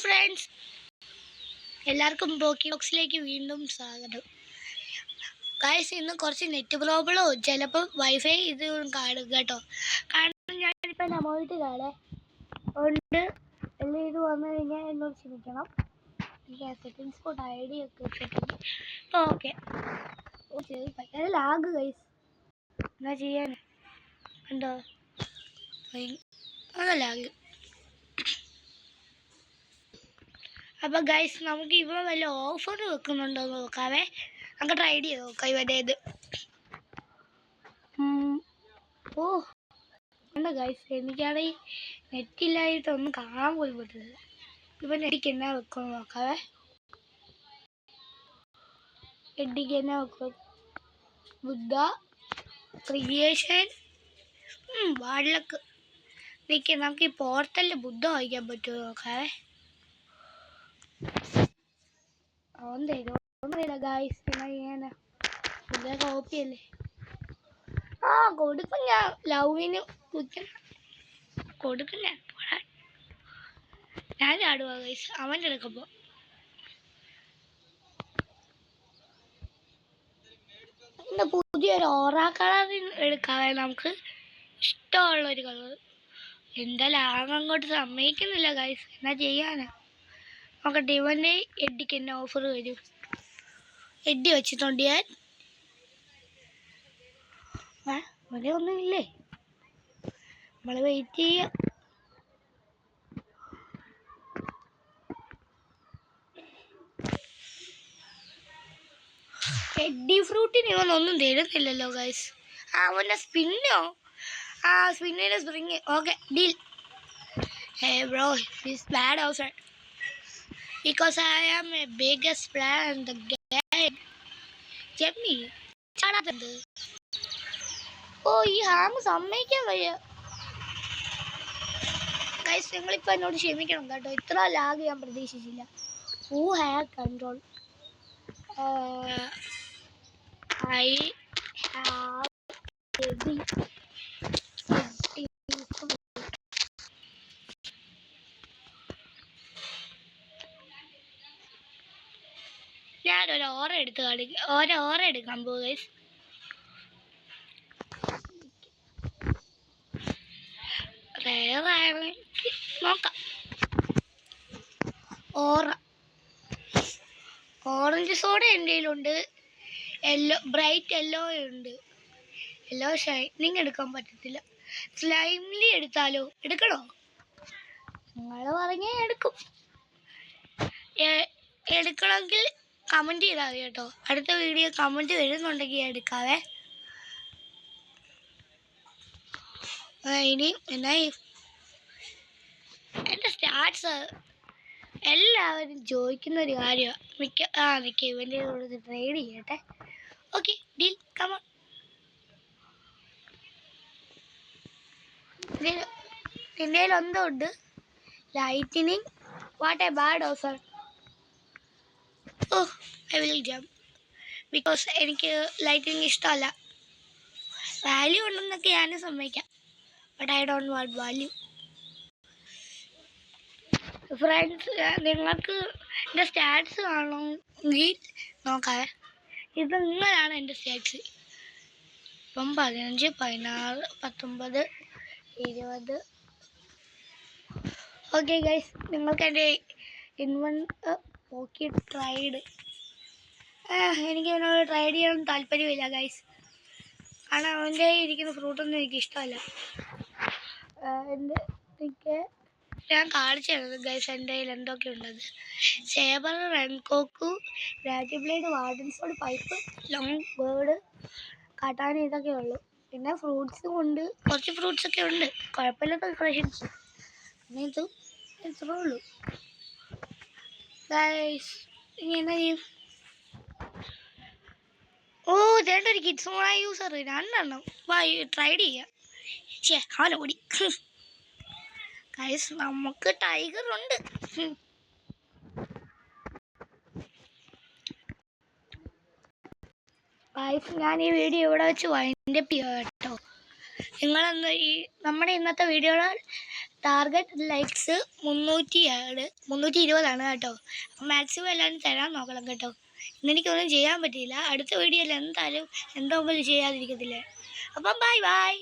Friends, എല്ലാവർക്കും പോക്കി ബോക്സിലേക്ക് വീണ്ടും സ്വാഗതം. ഗൈസ്, ഇന്ന് കുറച്ച് നെറ്റ് പ്രോബ്ലമോ ചിലപ്പോൾ വൈഫൈ ഇത് കാണും കേട്ടോ. കാരണം ഞാനിപ്പോൾ വീട്ടിലാണ് ഉണ്ട്. എല്ലാം ഇത് വന്നു കഴിഞ്ഞാൽ എന്നോട് ക്ഷമിക്കണം. എനിക്ക് സെറ്റിംഗ്സ് കോഡ് ID ഒക്കെ സെറ്റിംഗ് ഇപ്പോൾ ഓക്കെ. ഭയങ്കര ലാഗ് ഗൈസ്, എന്നാ ചെയ്യാൻ എന്തോ അങ്ങനെ ലാഗ്. അപ്പോൾ ഗൈസ്, നമുക്ക് ഇവിടെ വല്ല ഓഫർ വെക്കുന്നുണ്ടോ നോക്കാവേ. നമുക്ക് ട്രൈ ചെയ്ത് നോക്കാം ഇവരേത്. ഓ എന്താ ഗൈസ്, എനിക്കാണെങ്കിൽ നെറ്റില്ലായിട്ടൊന്നും കാണാൻ പോലും പറ്റില്ല. ഇപ്പം നെറ്റിക്ക് എന്നാ വെക്കുമെന്ന് നോക്കാവേ. നെറ്റിക്ക് എന്നാ വെക്കും? ബുദ്ധ ക്രിയേഷൻ വാളിലക്ക് നിൽക്കുക. നമുക്ക് ഈ പോർട്ടലിൽ ബുദ്ധ വായിക്കാൻ പറ്റുമോ നോക്കാവേ. ഒന്നുമില്ല ഗായ്സ്, എന്നാ ചെയ്യാനാ, ബുദ്ധ കോപ്പിയല്ലേ. കൊടുക്കും ഞാൻ, ലവിന് കൊടുക്കും ഞാൻ. ഞാൻ ചാടുവാ ഗൈസ് അവൻ്റെ എടുക്കുമ്പോൾ. പിന്നെ പുതിയൊരു ഓറ കളർ എടുക്കാവേ, നമുക്ക് ഇഷ്ടമുള്ളൊരു കളർ. എന്താ ലാഗ് അങ്ങോട്ട് സമ്മതിക്കുന്നില്ല ഗൈസ്, എന്നാ ചെയ്യാനാ. നോക്കട്ടെ ഇവൻ്റെ എഡിക്ക് എന്നെ ഓഫർ വരും. എഡി വെച്ചിട്ടുണ്ട് ഞാൻ. ഇവിടെ ഒന്നും ഇല്ലേ, നമ്മൾ വെയിറ്റ് ചെയ്യാം. എഡി ഫ്രൂട്ടിന് ഇവനൊന്നും തരുന്നില്ലല്ലോ ഗൈസ്. അവൻ്റെ സ്പിന്നോ, സ്പിന്നിൻ്റെ spring. Okay deal. Hey bro, this bad offer because I am a biggest player in the game. Jimmy, ചാടാത്തത്. ഈ ഹാങ് സമ്മതിക്കാൻ വയ്യ ഗൈസ്. നിങ്ങളിപ്പോൾ എന്നോട് ക്ഷമിക്കണം കേട്ടോ, ഇത്ര ലാഗ് ഞാൻ പ്രതീക്ഷിച്ചില്ല. Who had control? I have ഞാനൊരു ഓറ എടുക്കാൻ പോകും ഗൈസ്. നോക്കാം. ഓറഞ്ച് സോഡ എൻ്റെ കയ്യിലുണ്ട്. ബ്രൈറ്റ് യെല്ലോ ഉണ്ട്. യെല്ലോ ഷൈനിങ് എടുക്കാൻ പറ്റത്തില്ല. സ്ലൈംലി എടുത്താലോ? എടുക്കണോ? നിങ്ങൾ പറഞ്ഞാൽ എടുക്കും. എടുക്കണമെങ്കിൽ കമൻറ്റ് ചെയ്താൽ മതി കേട്ടോ. അടുത്ത വീഡിയോ കമൻറ്റ് വരുന്നുണ്ടെങ്കിൽ എടുക്കാവേ. ഇനി എന്നാ എൻ്റെ സ്റ്റാർട്ട്സ് എല്ലാവരും ചോദിക്കുന്ന ഒരു കാര്യമാണ്. നിൽക്കുക ഇവൻ്റെ കൂടെ ട്രേഡ് ചെയ്യട്ടെ. Okay deal, come on. നിൻ്റെ കയ്യിൽ എന്തോ ഉണ്ട്. Lightning, what a bad offer. I will jump because എനിക്ക് ലൈറ്റനിങ് ഇഷ്ടമല്ല. വാല്യൂ ഉണ്ടെന്നൊക്കെ ഞാനും സമ്മതിക്കാം, but I don't want value. Friends, നിങ്ങൾക്ക് എൻ്റെ സ്റ്റാറ്റ്സ് കാണണമെങ്കിൽ നോക്കാവേ. ഇത് ഇങ്ങനെയാണ് എൻ്റെ സ്റ്റാറ്റ്സ്. ഇപ്പം 15, 16, 19, 20. ഓക്കെ ഗൈസ്, നിങ്ങൾക്ക് എൻ്റെ പോക്കി ട്രൈഡ്. എനിക്ക് അവനോട് ട്രൈഡ് ചെയ്യാൻ താല്പര്യമില്ല ഗൈസ്. കാരണം അവൻ്റെ ഇരിക്കുന്ന ഫ്രൂട്ടൊന്നും എനിക്ക് ഇഷ്ടമല്ല. എനിക്ക് ഞാൻ കാണിച്ചു തരുന്നത് ഗൈസ് എൻ്റെ കയ്യിൽ എന്തൊക്കെ ഉണ്ടത്. സേബർ, റൺകോക്കു, രാജബ്ലേഡ്, വാർഡൻസോട്, പൈപ്പ്, ലോങ് ബേർഡ്, കാട്ടാന, ഇതൊക്കെ ഉള്ളു. പിന്നെ ഫ്രൂട്ട്സും ഉണ്ട്, കുറച്ച് ഫ്രൂട്ട്സൊക്കെ ഉണ്ട്, കുഴപ്പമില്ലാത്ത കളക്ഷൻസ്. പിന്നെ ഇത്രേ ഉള്ളൂ ഗൈസ്. ഇനി എന്നാ ചെയ്യും? ഇതേണ്ട ഒരു കിഡ്സ് മോണ യൂസർ 2 എണ്ണം ട്രൈഡ് ചെയ്യാം. അവനെ ഓടി ഗൈസ്. നമുക്ക് ടൈഗർ ഉണ്ട്. ഗൈസ്, ഞാൻ ഈ വീഡിയോ ഇവിടെ വെച്ച് വൈൻഡപ്പ് ചെയ്യാം കേട്ടോ. നിങ്ങളെന്ന് നമ്മുടെ ഇന്നത്തെ വീഡിയോയുടെ ടാർഗറ്റ് ലൈക്സ് 320 കേട്ടോ. അപ്പം മാക്സിമം എല്ലാവരും തരാൻ നോക്കണം കേട്ടോ. ഇന്നെനിക്കൊന്നും ചെയ്യാൻ പറ്റിയില്ല. അടുത്ത വീഡിയോയിൽ എന്തായാലും എന്തോ പോലും ചെയ്യാതിരിക്കത്തില്ലേ. അപ്പം ബൈ ബൈ.